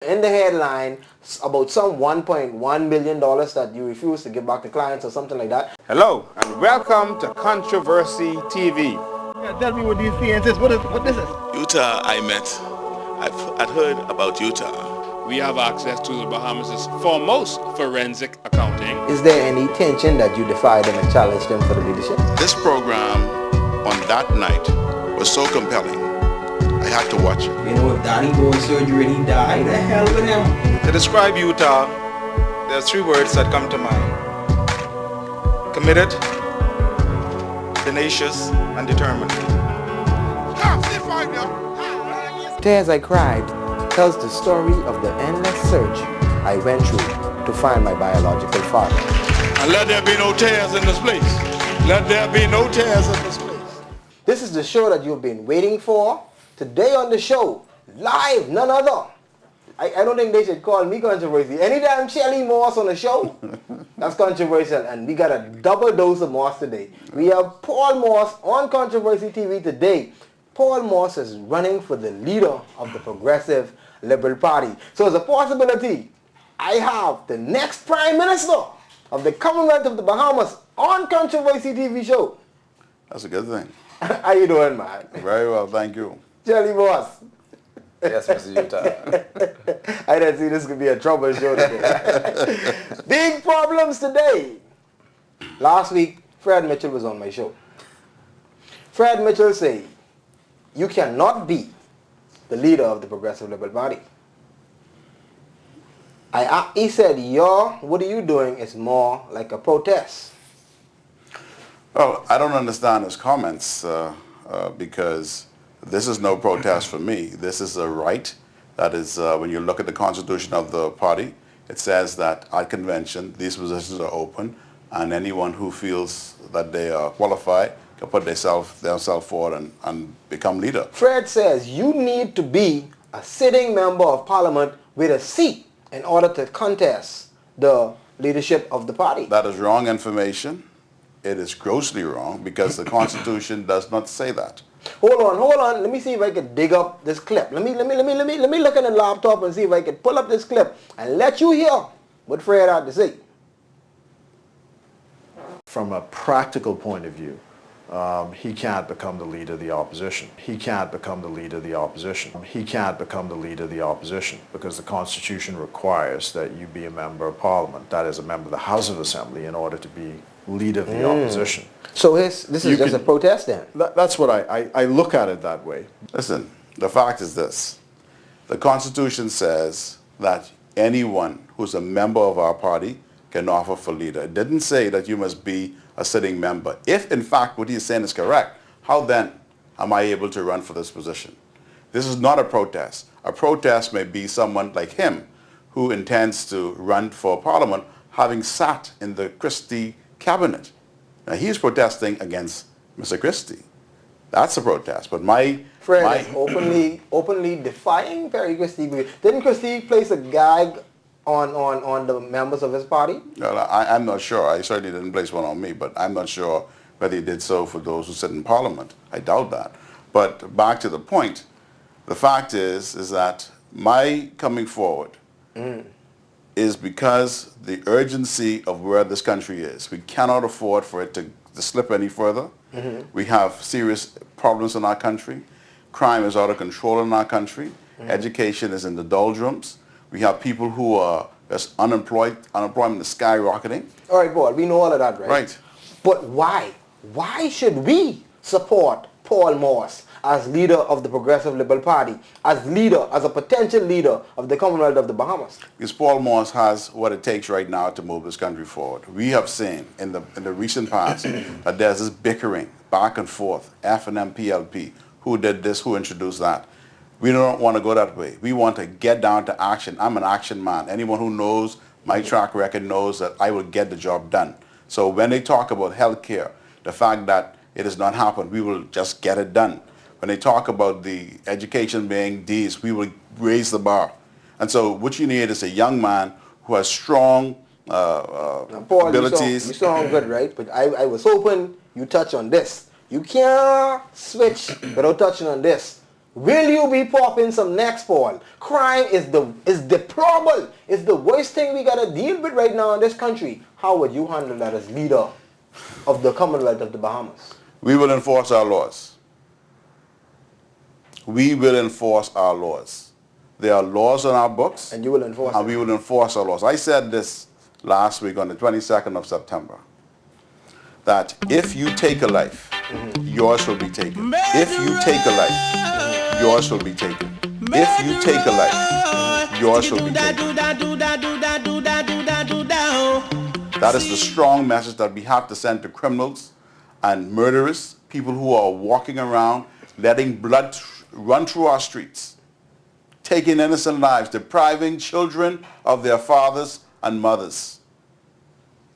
In the headline about some $1.1 million that you refuse to give back to clients or something like that. Hello and welcome to Controversy TV. Yeah, tell me what these things is. What this is? Utah, I'd heard about Utah. We have access to the Bahamas' foremost forensic accounting. Is there any tension that you defied them and challenged them for the leadership? This program on that night was so compelling, I had to watch it. You know, if Donnie go in surgery and he died, the hell with him. To describe Utah, there are three words that come to mind: committed, tenacious, and determined. Tears I Cried tells the story of the endless search I went through to find my biological father. And let there be no tears in this place. Let there be no tears in this place. This is the show that you've been waiting for. Today on the show, live, none other. I don't think they should call me controversy. Anytime Celi Moss on the show, that's controversial. And we got a double dose of Moss today. We have Paul Moss on Controversy TV today. Paul Moss is running for the leader of the Progressive Liberal Party. So as a possibility, I have the next Prime Minister of the Commonwealth of the Bahamas on Controversy TV show. That's a good thing. How you doing, man? Very well, thank you. Celi Moss. Yes, Mr. Utah. I didn't see this could be a trouble show today. Big problems today. Last week, Fred Mitchell was on my show. Fred Mitchell said, you cannot be the leader of the Progressive Liberal Party. He said, what are you doing is more like a protest. Well, I don't understand his comments because this is no protest for me. This is a right. That is, when you look at the constitution of the party, it says that at convention, these positions are open, and anyone who feels that they are qualified can put themselves forward and become leader. Fred says you need to be a sitting member of parliament with a seat in order to contest the leadership of the party. That is wrong information. It is grossly wrong because the Constitution does not say that. Hold on. Let me see if I can dig up this clip. Let me look at the laptop and see if I can pull up this clip and let you hear what Fred had to say. From a practical point of view, he can't become the leader of the opposition. He can't become the leader of the opposition. He can't become the leader of the opposition because the Constitution requires that you be a member of Parliament, that is a member of the House of Assembly, in order to be leader of the opposition. So this is just a protest then? That's what I look at it that way. Listen, the fact is this. The Constitution says that anyone who's a member of our party can offer for leader. It didn't say that you must be a sitting member. If, in fact, what he's saying is correct, how then am I able to run for this position? This is not a protest. A protest may be someone like him who intends to run for Parliament having sat in the Christie cabinet. Now, he's protesting against Mr. Christie. That's a protest. But Fred is openly defying Perry Christie. Didn't Christie place a gag on the members of his party? Well, I'm not sure. I certainly didn't place one on me, but I'm not sure whether he did so for those who sit in Parliament. I doubt that. But back to the point, the fact is that my coming forward is because the urgency of where this country is. We cannot afford for it to slip any further. We have serious problems in our country. Crime is out of control in our country. Education is in the doldrums. We have people who are just unemployed. Unemployment is skyrocketing. All right, Paul, we know all of that, right? Right. But why? Why should we support Paul Moss as leader of the Progressive Liberal Party, as a potential leader of the Commonwealth of the Bahamas? Because Paul Moss has what it takes right now to move this country forward. We have seen in the recent past that there's this bickering back and forth, F&M, PLP, who did this, who introduced that. We don't want to go that way. We want to get down to action. I'm an action man. Anyone who knows my track record knows that I will get the job done. So when they talk about health care, the fact that it has not happened, we will just get it done. When they talk about the education being D's, we will raise the bar. And so what you need is a young man who has strong Paul, abilities. You sound good, right? But I was hoping you touch on this. You can't switch without touching on this. Will you be popping some next, Paul? Crime is deplorable. It's the worst thing we gotta deal with right now in this country. How would you handle that as leader of the Commonwealth of the Bahamas? We will enforce our laws. We will enforce our laws. There are laws on our books. And you will enforce and we will enforce our laws. I said this last week on the 22nd of September, that if you take a life, yours will be taken. If you take a life, yours will be taken. If you take a life, yours will be taken. That is the strong message that we have to send to criminals and murderers, people who are walking around letting blood run through our streets, taking innocent lives, depriving children of their fathers and mothers.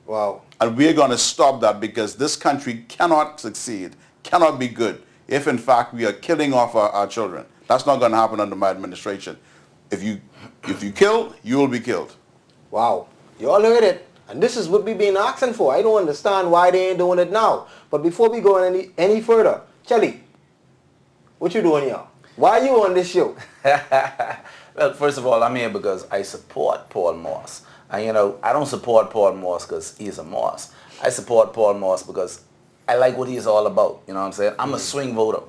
Wow. And we're going to stop that, because this country cannot succeed, cannot be good, if in fact we are killing off our children. That's not going to happen under my administration. If you kill, you will be killed. Wow. You all heard it. And this is what we've been asking for. I don't understand why they ain't doing it now. But before we go any further, Celi, what you doing here? Why are you on this show? Well, first of all, I'm here because I support Paul Morse. And, you know, I don't support Paul Morse because he's a Morse. I support Paul Morse because I like what he's all about. You know what I'm saying? I'm a swing voter.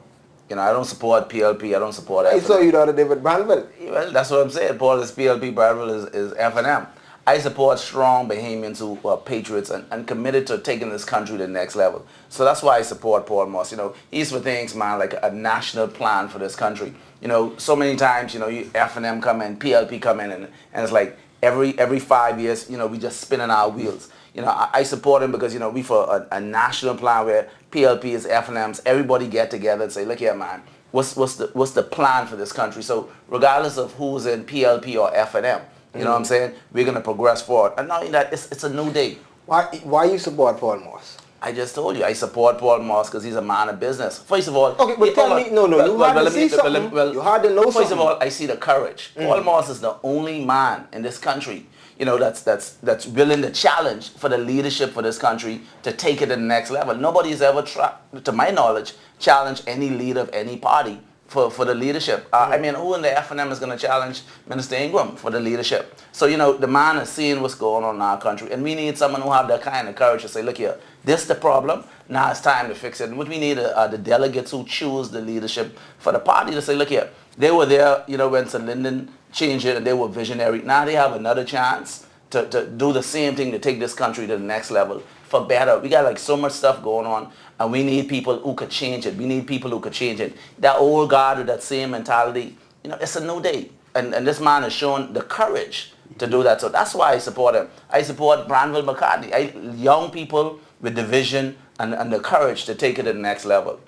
You know, I don't support PLP. I don't support I FNM. saw you the other day with Brandville. Well, that's what I'm saying. Paul is PLP, Bradville is FNM. I support strong Bahamians who are patriots and committed to taking this country to the next level. So that's why I support Paul Morse. You know, he's for things, man, like a national plan for this country. You know, so many times, you know, FNM come in, PLP come in, and it's like every 5 years, you know, we just spinning our wheels. You know, I support him because, you know, we for a national plan where PLP is FNMs, everybody get together and say, look here, man, what's the plan for this country? So regardless of who's in PLP or FNM, you know what I'm saying? We're going to progress forward. And not only that, it's a new day. Why you support Paul Morse? I just told you, I support Paul Morse because he's a man of business. First of all... Okay, but tell me, you had to see something. You had to know something. First of all, I see the courage. Paul Morse is the only man in this country, you know, that's willing to challenge for the leadership for this country to take it to the next level. Nobody's ever tried, to my knowledge, challenged any leader of any party for the leadership. I mean, who in the FNM is going to challenge Minister Ingraham for the leadership? So, you know, the man is seeing what's going on in our country, and we need someone who have that kind of courage to say, look here, this is the problem, now it's time to fix it. And what we need are the delegates who choose the leadership for the party to say, look here, they were there, you know, when Sir Lyndon changed it and they were visionary. Now they have another chance to do the same thing to take this country to the next level for better. We got like so much stuff going on, and we need people who could change it. We need people who could change it. That old guard with that same mentality, you know, it's a new day. And this man has shown the courage to do that. So that's why I support him. I support Brandville McCartney. Young people with the vision and the courage to take it to the next level.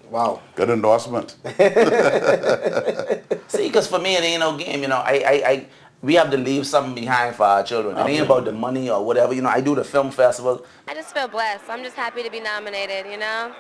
Wow. Good endorsement. See, because for me, it ain't no game. You know, we have to leave something behind for our children. It ain't about the money or whatever. You know, I do the film festival. I just feel blessed. I'm just happy to be nominated, you know?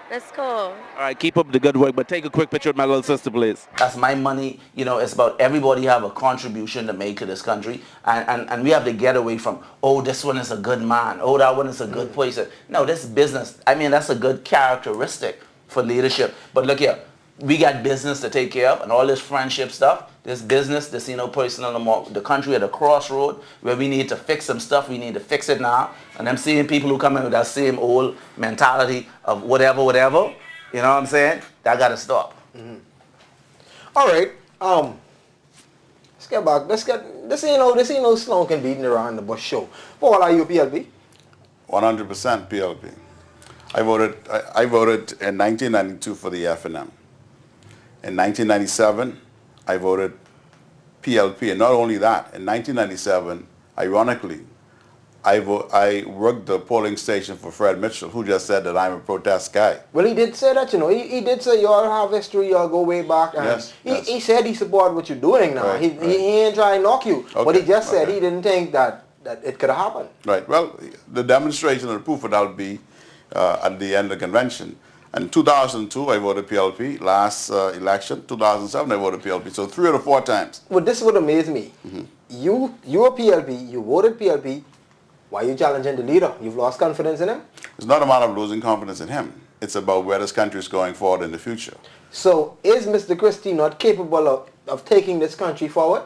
That's cool. All right, keep up the good work, but take a quick picture with my little sister, please. That's my money. You know, it's about everybody have a contribution to make to this country. And we have to get away from, oh, this one is a good man. Oh, that one is a good person. No, this is business. I mean, that's a good characteristic for leadership. But look here, we got business to take care of and all this friendship stuff. This business, this, you know, personal, the country at a crossroad where we need to fix some stuff. We need to fix it now. And I'm seeing people who come in with that same old mentality of whatever, you know what I'm saying? That got to stop. All right. Let's get back. This ain't no slunking beating around the bush show. Paul, are you PLP? 100% PLP. I voted in 1992 for the FNM. In 1997, I voted PLP, and not only that, in 1997, ironically, I worked the polling station for Fred Mitchell, who just said that I'm a protest guy. Well, he did say that, you know. He did say you all have history, you all go way back. And yes, he said he supported what you're doing now. Right, he ain't trying to knock you. Okay, but he just said he didn't think that it could have happened. Right. Well, the demonstration and the proof of that will be at the end of the convention. In 2002, I voted PLP. Last election, 2007, I voted PLP. So 3 or 4 times. Well, this would amaze me. You're PLP, you voted PLP, Why are you challenging the leader? You've lost confidence in him? It's not a matter of losing confidence in him. It's about where this country is going forward in the future. So is Mr. Christie not capable of taking this country forward?